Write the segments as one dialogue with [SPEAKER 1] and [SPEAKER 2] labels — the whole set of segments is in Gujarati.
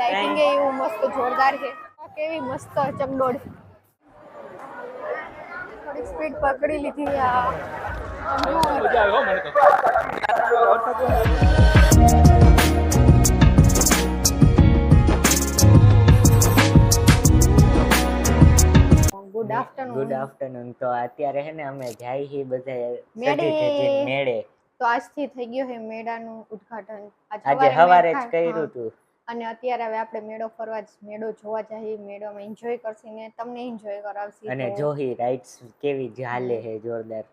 [SPEAKER 1] લાઇટિંગ એ એવું મસ્ત જોરદાર છે કેવી મસ્ત ચકડોળ થોડી સ્પીડ પકડી લીધી આ ગુડ આફ્ટરનૂન
[SPEAKER 2] તો અત્યારે હે ને અમે જાય હી બધા
[SPEAKER 1] મેળે તો આજથી થઈ ગયો છે મેળાનું ઉદ્ઘાટન
[SPEAKER 2] આજે સવારે જ કર્યું હતું
[SPEAKER 1] અને અત્યારે હવે આપણે મેળો જોવા જઈએ મેળોમાં એન્જોય કરશી ને તમને એન્જોય કરાવશી
[SPEAKER 2] અને જોહી રાઇડ્સ કેવી ચાલે છે જોરદાર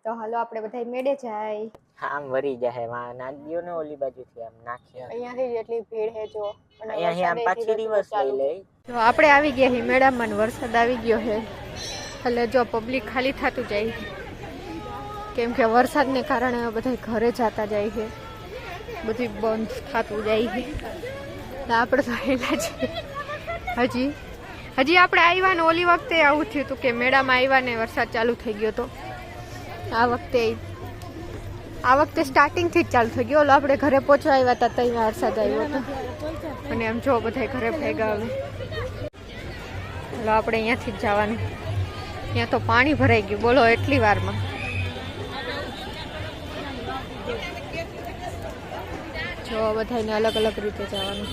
[SPEAKER 1] તો હાલો આપણે બધા મેળે જાય
[SPEAKER 2] આમ વરી જાય માં નાખ્યો ને ઓલી બાજુથી આમ નાખ્યો
[SPEAKER 1] અહીંયાથી જેટલી ભીડ છે જો અને
[SPEAKER 2] અહીંયા આમ પાછી રિવર્સ લઈ લે
[SPEAKER 1] તો આપણે આવી ગયા હી મેળામાં વરસાદ આવી ગયો છે એટલે જો પબ્લિક ખાલી થતું જાય કેમ કે વરસાદને કારણે બધા ઘરે જતા જાય છે બધું બંધ થતું જાય છે આપણે તો હેલા છે હજી આપણે આવ્યા ને ઓલી વખતે આવું થયું હતું કે મેળામાં આવ્યા ને વરસાદ ચાલુ થઈ ગયો તો આ વખતે સ્ટાર્ટિંગથી જ ચાલુ થઈ ગયો ઓલો આપણે ઘરે પહોંચવા આવ્યા હતા ત્યાં વરસાદ આવ્યો હતો અને આમ જો બધા ઘરે ભેગા હવે એટલે આપણે અહીંયાથી જ જવાનું ત્યાં તો પાણી ભરાઈ ગયું બોલો એટલી વારમાં જો બધાને અલગ અલગ રીતે જવાનું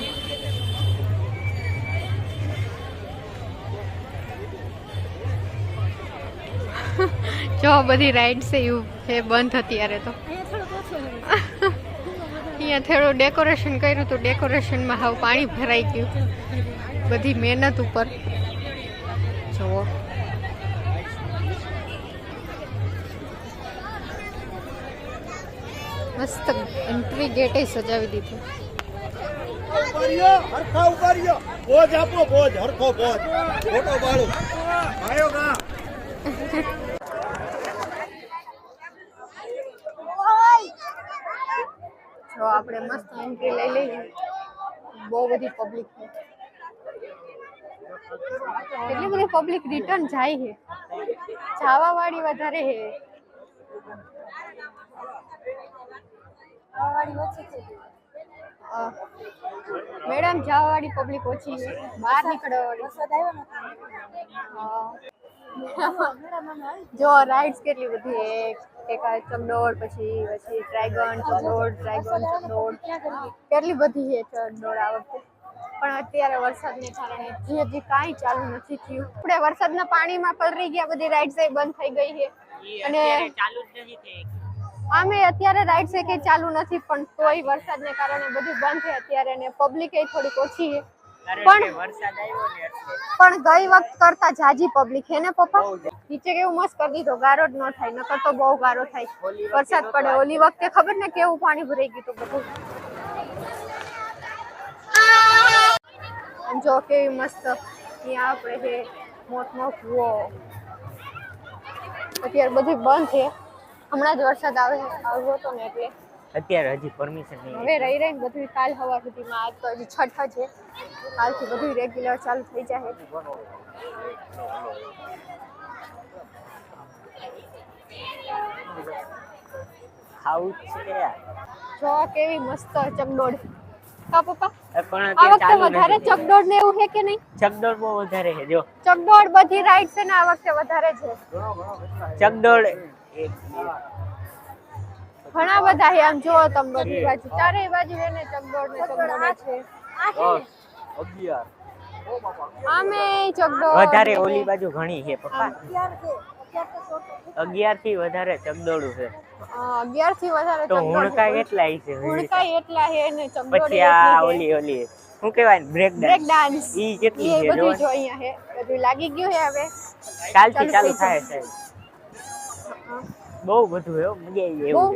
[SPEAKER 1] જો બધી રાઇડ્સ એ બંધ અત્યારે તો અહીંયા થોડું ડેકોરેશન કર્યું હતું ડેકોરેશનમાં હાવ પાણી ભરાઈ ગયું બધી મહેનત ઉપર જુઓ મસ્ત એન્ટ્રી ગેટે સજાવી દીધું જો આપણે મસ્ત એન્ટ્રી લઈ લઈએ બહુ બધી પબ્લિક છે એટલી બધી પબ્લિક રિટર્ન જાય છે જવા વાળી વધારે છે મેડમ જવા વાળી પબ્લિક ઓછી છે બહાર નીકળવા વાળી જો રાઇડ્સ કેટલી બધી એક ચકડોળ પછી ડ્રેગન ચકડોળ કેટલી બધી છે ચકડોળ આ વખતે પણ અત્યારે વરસાદને કારણે હજી કાંઈ ચાલુ નથી થયું આપણે વરસાદના પાણીમાં પલળી ગયા બધી રાઇડ્સ બંધ થઈ ગઈ છે અને આમે અત્યારે રાઇડ્સ કે ચાલુ નથી પણ તોય વરસાદને કારણે બધું બંધ છે અત્યારે ને પબ્લિક એ થોડીક ઓછી છે પણ ગઈ વખત કરતા જાજી પબ્લિક છે ને પપ્પા નીચે કેવું મસ્ત કરી દીધો ગારો જ ન થાય નકર તો બહુ ગારો થાય વરસાદ પડે ઓલી વખતે ખબર ને કેવું પાણી ભરાઈ ગયું બધું જો કેવી મસ્ત અહીંયા આપણે છે મોટો કૂવો અત્યારે બધું બંધ છે હમણાં જ વરસાદ આવ્યો હતો ને એટલે
[SPEAKER 2] અત્યારે હજી પરમિશન નહીં
[SPEAKER 1] હવે રહી બધું કાલ સવાર સુધીમાં આજ તો હજી છઠ્ઠા છે કાલથી બધું રેગ્યુલર ચાલુ થઈ જાય
[SPEAKER 2] ખાવું છે
[SPEAKER 1] જો કેવી મસ્ત ચકડોળ કા પપ્પા પણ આ વખતે વધારે ચકડોળ ને એવું છે કે નહીં
[SPEAKER 2] ચકડોળ બહુ વધારે છે જો
[SPEAKER 1] ચકડોળ બધી રાઈડ છે ને આ વખતે વધારે છે
[SPEAKER 2] ચકડોળ
[SPEAKER 1] ઘણા બધા છે આમ જો તમે બધી બાજુ ચારેય બાજુ છે ને ચકડોળ છે
[SPEAKER 2] 11
[SPEAKER 1] આમે ચકડોળ
[SPEAKER 2] વધારે ઓલી બાજુ ઘણી છે પપ્પા 11 થી વધારે ચકડોળ છે
[SPEAKER 1] 11 થી વધારે
[SPEAKER 2] તો હુણકા કેટલા છે
[SPEAKER 1] હુણકા એટલા છે ને ચકડોળ
[SPEAKER 2] પછી આ ઓલી શું કહેવાય બ્રેક ડાન્સ ઈ કેટલી છે
[SPEAKER 1] બધું જો અહીંયા છે બધું લાગી ગયું છે હવે
[SPEAKER 2] કાલથી ચાલુ થાય છે બહુ બધું હે મજા આવી
[SPEAKER 1] બહુ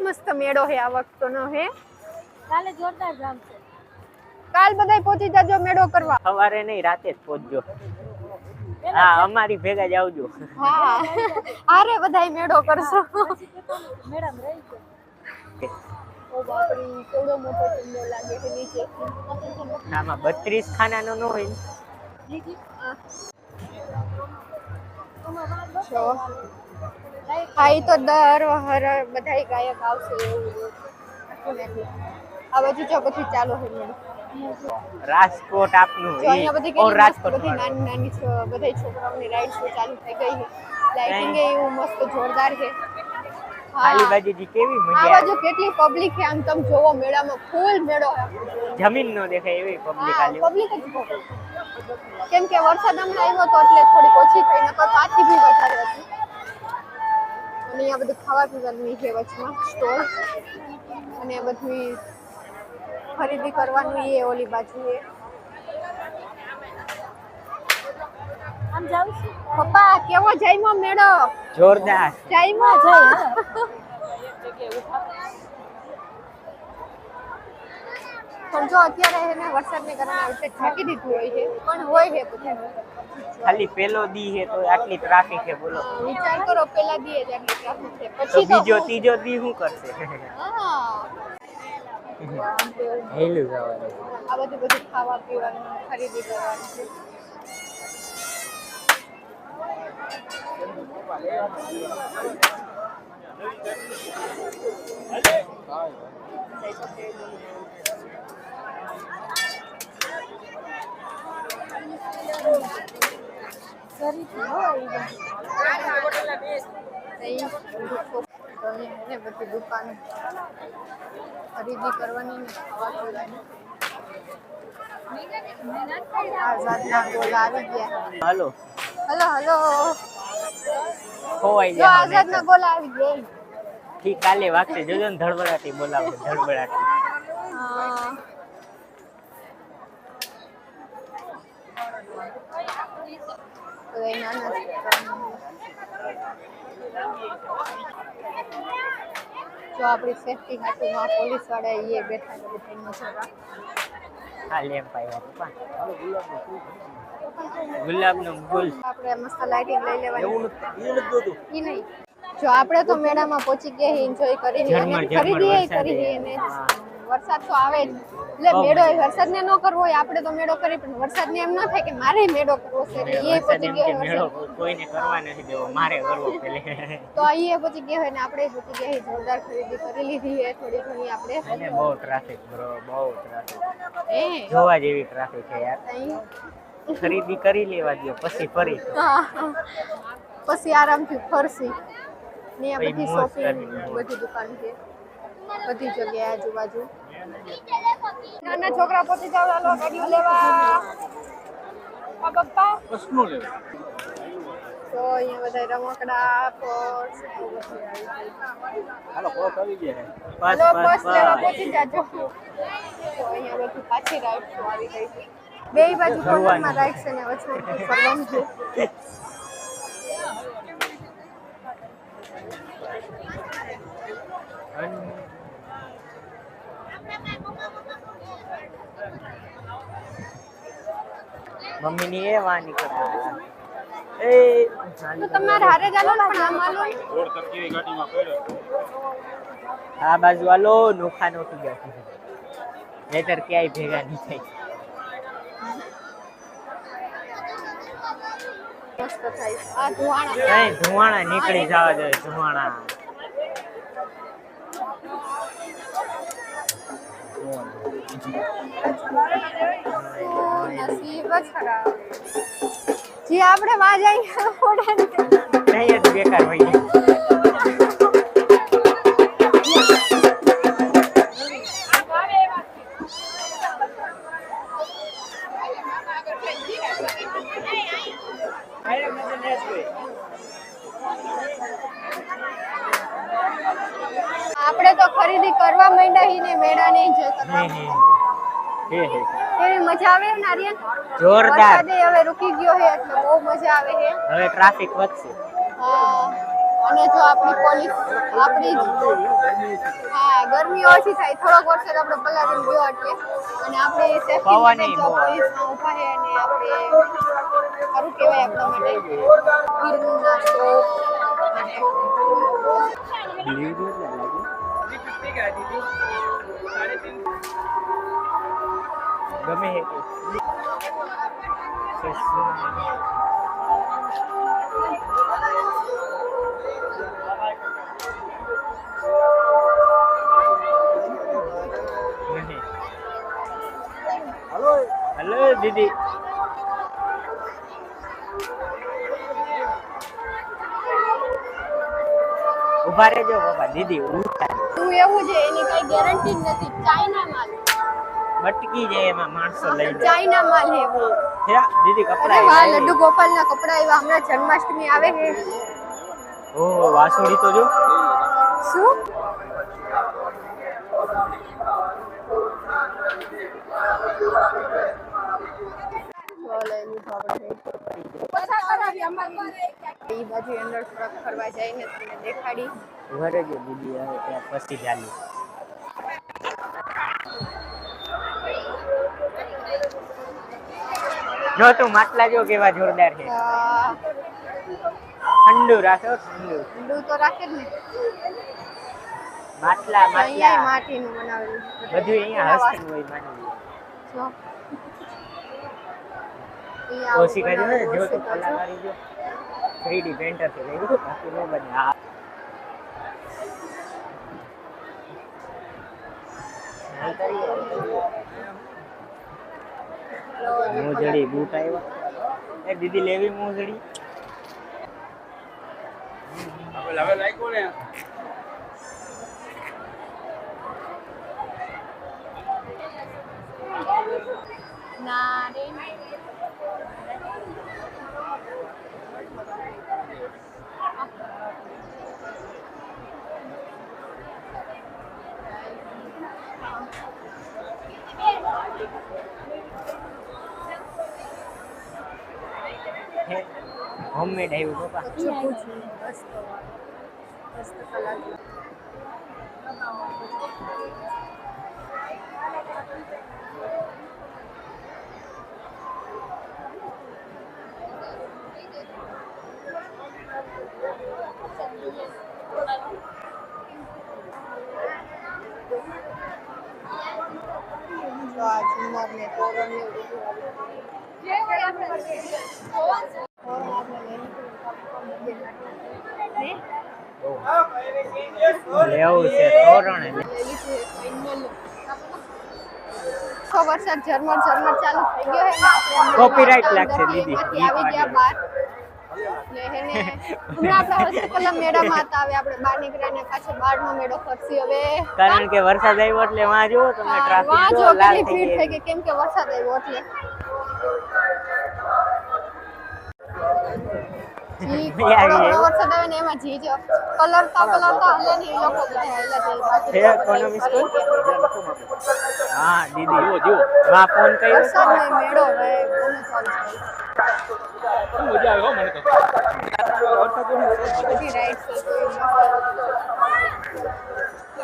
[SPEAKER 1] મસ્ત મેળો છે આ વખતનો હે કાલે જોરદાર જામ છે કાલ બધાય પહોંચી જાજો મેળો કરવા
[SPEAKER 2] સવારે નહીં રાતે જ પહોંચજો હા અમારી ભેગા જ આવજો
[SPEAKER 1] હા આરે બધાય મેળો કરશો મેડમ રહી છે ઓ બાપરી કેવડો મોટો ચંદો લાગે છે નીચે
[SPEAKER 2] આમાં 32 ખાનાનો ન હોય
[SPEAKER 1] જો ખાઈ તો દર વહર બધાય ગાયક આવશે એવું આ બાજુ જો બધું ચાલુ છે મેડમ
[SPEAKER 2] રાજકોટ આપનું
[SPEAKER 1] જો અહીંયા બધી
[SPEAKER 2] ઓર
[SPEAKER 1] કેટલી મસ્ત
[SPEAKER 2] રાજકોટ
[SPEAKER 1] બધી
[SPEAKER 2] વાળું.
[SPEAKER 1] નાની નાની બધા છોકરાઓની રાઈડ્સ ચાલુ થઈ ગઈ છે. લાઇટિંગ એવું મસ્ત જોરદાર છે.
[SPEAKER 2] ખાલી બાજુથી કેવી
[SPEAKER 1] આ
[SPEAKER 2] મજા
[SPEAKER 1] બાજુ
[SPEAKER 2] આવે.
[SPEAKER 1] કેટલી પબ્લિક છે આમ તમે જોવો મેળામાં ફૂલ મેળો છે.
[SPEAKER 2] જમીન નો દેખાય એવી પબ્લિક
[SPEAKER 1] હા
[SPEAKER 2] ખાલી.
[SPEAKER 1] પબ્લિક જ બહુ. કેમ કે વરસાદ હમણાં આવ્યો તો એટલે થોડીક ઓછી થઈ નકર તો આથી બી વધારે હતી. અને અહીંયા બધું ખાવા પીવાની છે વચમાં સ્ટોલ અને બધી ખરીદી કરવાનું એ ઓલી બાજુ એ પપ્પા કેવો જઈમો મેળો
[SPEAKER 2] જોરદાર.
[SPEAKER 1] જઈમો જાય પણ જો અત્યારે એને વરસાદને કારણે આ રીતે ઢાંકી દીધું હોય છે પણ હોય છે બધું
[SPEAKER 2] ખાલી પેલો દી છે તો આટલી ટ્રાફિક છે બોલો.
[SPEAKER 1] વિચાર કરો પેલા દીએ જ આટલી ટ્રાફિક છે
[SPEAKER 2] તો
[SPEAKER 1] પછી
[SPEAKER 2] બીજો ત્રીજો દી શું કરશે?
[SPEAKER 1] હા
[SPEAKER 2] હેલું જવાનું.
[SPEAKER 1] આ બધું ખાવા પીવાનું ખરીદી કરવાનું છે. બધી દુકાન ખરીદી કરવાની ને ખાવા પીવાની. આઝાદના ગોળ આવી ગયા.
[SPEAKER 2] હાલો
[SPEAKER 1] હલો હલો
[SPEAKER 2] ખોવાઈ
[SPEAKER 1] જો
[SPEAKER 2] જાય.
[SPEAKER 1] આઝાદના ગોળ આવી ગયા.
[SPEAKER 2] ઠીક કાલે વાગશે જોજો ને ધડબડાટી બોલાવશે ધડબડાટી.
[SPEAKER 1] હા બધા નાના છોકરાઓ. જો આપણી સેફટી હાથમાં પોલીસ વાળા એ બેઠા છે બધાનો છોકરા.
[SPEAKER 2] આ લેમ્પ આવ્યા પપ્પા. ગુલાબનું ફૂલ.
[SPEAKER 1] આપણે મસ્ત લાઇટિંગ લઈ લેવાની.
[SPEAKER 2] એવું નથી
[SPEAKER 1] ઈ નહીં જો આપણે તો મેળામાં પહોંચી ગયા એન્જોય કરી અને
[SPEAKER 2] ઝરમર
[SPEAKER 1] ખરીદી
[SPEAKER 2] વરસાદ
[SPEAKER 1] કરી
[SPEAKER 2] છે.
[SPEAKER 1] અને
[SPEAKER 2] હા.
[SPEAKER 1] વરસાદ તો આવે જ એટલે મેળો વરસાદને ન કરવો હોય આપણે તો મેળો કરી પણ વરસાદને એમ ન થાય કે મારે મેળો કરવો છે એટલે એ
[SPEAKER 2] વરસાદ
[SPEAKER 1] પહોંચી
[SPEAKER 2] એમ
[SPEAKER 1] ગયો
[SPEAKER 2] કે
[SPEAKER 1] હોય
[SPEAKER 2] મેળો
[SPEAKER 1] વરસાદ.
[SPEAKER 2] કોઈને કરવા નથી દેવો મારે કરવો પેલે.
[SPEAKER 1] તો એ પહોંચી ગયા હોય ને આપણે પહોંચી ગયા હોય જોરદાર ખરીદી કરી લીધી છે થોડી ઘણી આપણે
[SPEAKER 2] અને બહુ ટ્રાફિક બ્રો બહુ ટ્રાફિક.
[SPEAKER 1] એ
[SPEAKER 2] જોવા જેવી ટ્રાફિક છે યાર.
[SPEAKER 1] અહીં
[SPEAKER 2] ખરીદી કરી લેવા દો પછી ફરી.
[SPEAKER 1] હા. પછી આરામથી ફરસી ને આ
[SPEAKER 2] પછી
[SPEAKER 1] બધી
[SPEAKER 2] મોજ
[SPEAKER 1] શોપિંગ
[SPEAKER 2] કરવી.
[SPEAKER 1] બધી દુકાન છે બધી જગ્યાએ આજુબાજુ. નાના છોકરા પહોંચી જાવ ચાલો ગાડીઓ લેવા. આ પપ્પા તો અહીંયા બધા રમકડા પર્સ એવું બધું આવી ગયું.
[SPEAKER 2] હાલો કોક આવી ગયા.
[SPEAKER 1] હાલો
[SPEAKER 2] બસ
[SPEAKER 1] બસ લેવા
[SPEAKER 2] બસ
[SPEAKER 1] પહોંચી જાજો. તો અહીંયા બધું પાછી રાઈડ આવી ગઈ છે. બે બાજુ કોર્નરમાં રાઈડ છે ને વચમાં ફરવાનું છે.
[SPEAKER 2] મમ્મી ની એ વા નીકળ્યા. એ
[SPEAKER 1] તો તમારે હારે ચાલો ને પણ આમાં
[SPEAKER 2] આ બાજુ હાલો નોખા નોખી ગયા. નહીતર ક્યાંય ભેગા નહીં થાય.
[SPEAKER 1] મસ્ત થાય. આ ધુવાણા
[SPEAKER 2] નહીં ધુવાણા નીકળી જવા જોઈએ ધુવાણા.
[SPEAKER 1] નસીબ જ ખરાબ. જે આપણે માં જઈએ ઓડે
[SPEAKER 2] નહીં જ બેકાર હોય છે.
[SPEAKER 1] આપણે તો ખરીદી કરવા માંડ્યા હી ને મેળા ને એન્જોય કરવા.
[SPEAKER 2] હે હે
[SPEAKER 1] કેવી મજા આવે ને આર્યન?
[SPEAKER 2] જોરદાર.
[SPEAKER 1] વરસાદે હવે રૂકી ગયો છે એટલે બહુ મજા આવે છે.
[SPEAKER 2] હવે ટ્રાફિક વધશે.
[SPEAKER 1] હા. અને જો આપણી પોલીસ આપણી હા ગરમી ઓછી થાય થોડોક વરસાદ આપણે પલાળીને ગયો એટલે અને આપણે સેફટી
[SPEAKER 2] પવન
[SPEAKER 1] માટે
[SPEAKER 2] ય
[SPEAKER 1] જો
[SPEAKER 2] બહુ આવે.
[SPEAKER 1] પોલીસમાં ઊભા છે અને આપણે સારું કહેવાય આપણા માટે ગીરના સ્ટોપ
[SPEAKER 2] ગમે હે કે નહીં. हेलो दीदी ઉભા રહેજો બાબા દીદી
[SPEAKER 1] તું એવું છે એની કઈ ગેરંટી નથી ચાઇના માલ
[SPEAKER 2] બટકી જાય એમાં માણસો લઈને
[SPEAKER 1] ચાઇના માલ હે वो
[SPEAKER 2] દીદી
[SPEAKER 1] અરે
[SPEAKER 2] કપડા
[SPEAKER 1] વાહ લડ્ડુ ગોપાલ ના કપડા એવા હમણાં જન્માષ્ટમી આવે છે
[SPEAKER 2] ઓહ વાસુડી તો જો
[SPEAKER 1] શું ઈ બાજુ અંદર થોડાક ફરવા જઈને તમને દેખાડી
[SPEAKER 2] ઘરે જો દીદી આવે ત્યાં પછી ચાલી જો તું માટલા જો કેવા જોરદાર છે ઠંડુ રાખો
[SPEAKER 1] ઠંડુ તો રાખે જ ને
[SPEAKER 2] માટલા
[SPEAKER 1] અહીંયા માટીનું બનાવેલું
[SPEAKER 2] બધું અહીંયા હસ્તનું હોય માનવી
[SPEAKER 1] જો
[SPEAKER 2] ઓછી કરી ને જો તું કલાકારી જો 3D પેન્ટર થી લઈ બાકી નો બને આ મોજડી બૂટ આવ્યા એ દીદી લેવી મોજડી
[SPEAKER 3] હવે લાગ્યો ને
[SPEAKER 1] ના રે
[SPEAKER 2] હોમમેડ આવ્યું પપ્પા લેવું છે તોરણ
[SPEAKER 1] વરસાદ ઝરમર ચાલુ થઈ ગયો હે
[SPEAKER 2] કોપીરાઈટ લાગશે દીદી
[SPEAKER 1] આવી ગયા બાર હમણાં આપણે હસ્તકલા મેળામાં હતા હવે આપણે બહાર નીકળ્યા પાછળ બહારનો મેળો ફરસી હવે
[SPEAKER 2] કારણ કે વરસાદ આવ્યો એટલે વાં જુઓ તમે ટ્રાફિક
[SPEAKER 1] વાં
[SPEAKER 2] જો
[SPEAKER 1] જો
[SPEAKER 2] લાલ
[SPEAKER 1] કેટલી
[SPEAKER 2] થઈ
[SPEAKER 1] ભીડ થઈ
[SPEAKER 2] ગઈ
[SPEAKER 1] ગઈ કેમ કે વરસાદ આવ્યો એટલે વરસાદ આવે ને એમાં જી જો કલરતા હાલે ને એ લોકો બધા હાલ્યા જાય
[SPEAKER 2] ઇકોનોમી સ્કૂલ હા દીદી જો વાં ફોન કર્યો
[SPEAKER 1] વરસાદ ને મેળો હવે ઘણું ચાલુ છે
[SPEAKER 3] મજા આવે હો મને તો
[SPEAKER 1] બધી રાઈડ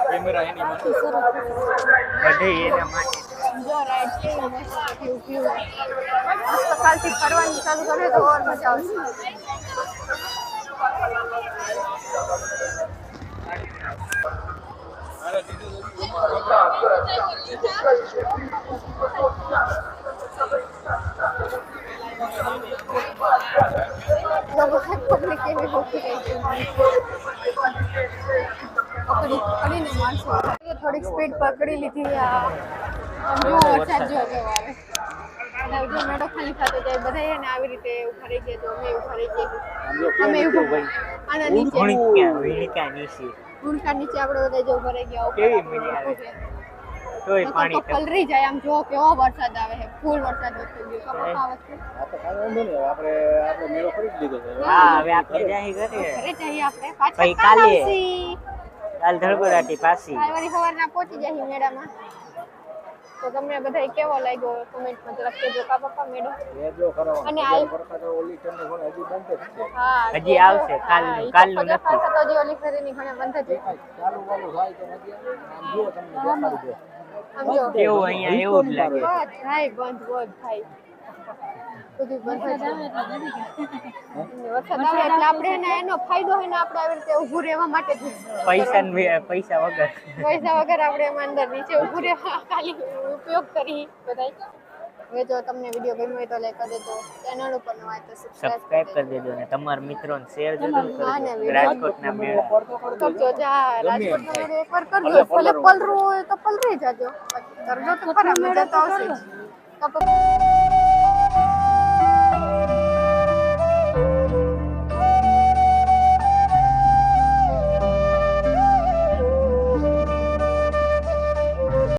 [SPEAKER 3] કેમેરા એની માં
[SPEAKER 2] બધી એના માટે
[SPEAKER 1] જો રાઈડ છે મસ્ત વ્યૂ મસ્ત કાલથી ફરવાની ચાલુ કરે તો ઓર મજા આવશે થોડીક સ્પીડ પકડી લીધી જો વરસાદ જો કેવો આવે અને જો મેળો ખાલી થતો જાય બધા એને આવી રીતે ઉભા રહી ગયા તો અમે ઉભા રહી ગયા અમે ઉભા આના નીચે
[SPEAKER 2] ભૂણિકા નીચે
[SPEAKER 1] ગુણકા નીચે આપણે બધા જો ઉભા રહી ગયા
[SPEAKER 2] કેવી મજા આવે તોય પાણી
[SPEAKER 1] પલરી જાય આમ જો કેવો વરસાદ આવે છે ફૂલ વરસાદ થઈ ગયો કપા આવે છે
[SPEAKER 3] આ તો કાઈ વાંધો નહીં આપણે મેળો ખરીદ લીધો છે
[SPEAKER 2] હા હવે આપણે જાહી ઘરે
[SPEAKER 1] ઘરે જઈએ આપણે પાછા
[SPEAKER 2] પછી કાલે કાલ ધડબડાટી પાછી
[SPEAKER 1] કાલવારી સવારના પહોંચી જાય મેળામાં તો તમને બધા કેવો લાગ્યો કમેન્ટમાં જરાક કહેજો કા પપ્પા મેળો
[SPEAKER 3] એ જો ખરો
[SPEAKER 1] અને આ
[SPEAKER 3] વરસાદ ઓલી ટર્ન પણ હજી બંધ જ છે
[SPEAKER 1] હા
[SPEAKER 2] હજી આવશે કાલનું નથી
[SPEAKER 1] તો જે ઓલી ફેરીની ઘણા બંધ છે
[SPEAKER 3] ચાલુ વાલું થાય તો નથી આમ જો તમને દેખાડી દે
[SPEAKER 1] આમ જો
[SPEAKER 2] કેવું અહીંયા એવું જ લાગે
[SPEAKER 1] બસ થાય બંધ થાય બધું બંધ જ વરસાદ આવે એટલે આપણે એને એનો ફાયદો હોય ને આપણે આવી રીતે ઊભું રહેવા માટે જ
[SPEAKER 2] પૈસા વગર
[SPEAKER 1] પૈસા વગર આપણે એમાં અંદર નીચે ઊભું રહેવા ખાલી ઉપયોગ કરી બધાય હવે જો તમને વિડીયો ગમ્યો હોય તો લાઈક કરી દેજો ચેનલ ઉપર નવા હોય તો
[SPEAKER 2] સબસ્ક્રાઇબ કરી દેજો અને તમારા મિત્રોને શેર જરૂર
[SPEAKER 1] હા ને
[SPEAKER 2] કરજો રાજકોટના મેળા
[SPEAKER 1] કરજો જા રાજકોટનો વિડીયો એકવાર કરજો ભલે પલરું હોય તો પલરી જાજો કરજો તો ખરા મજા તો આવશે જ કપ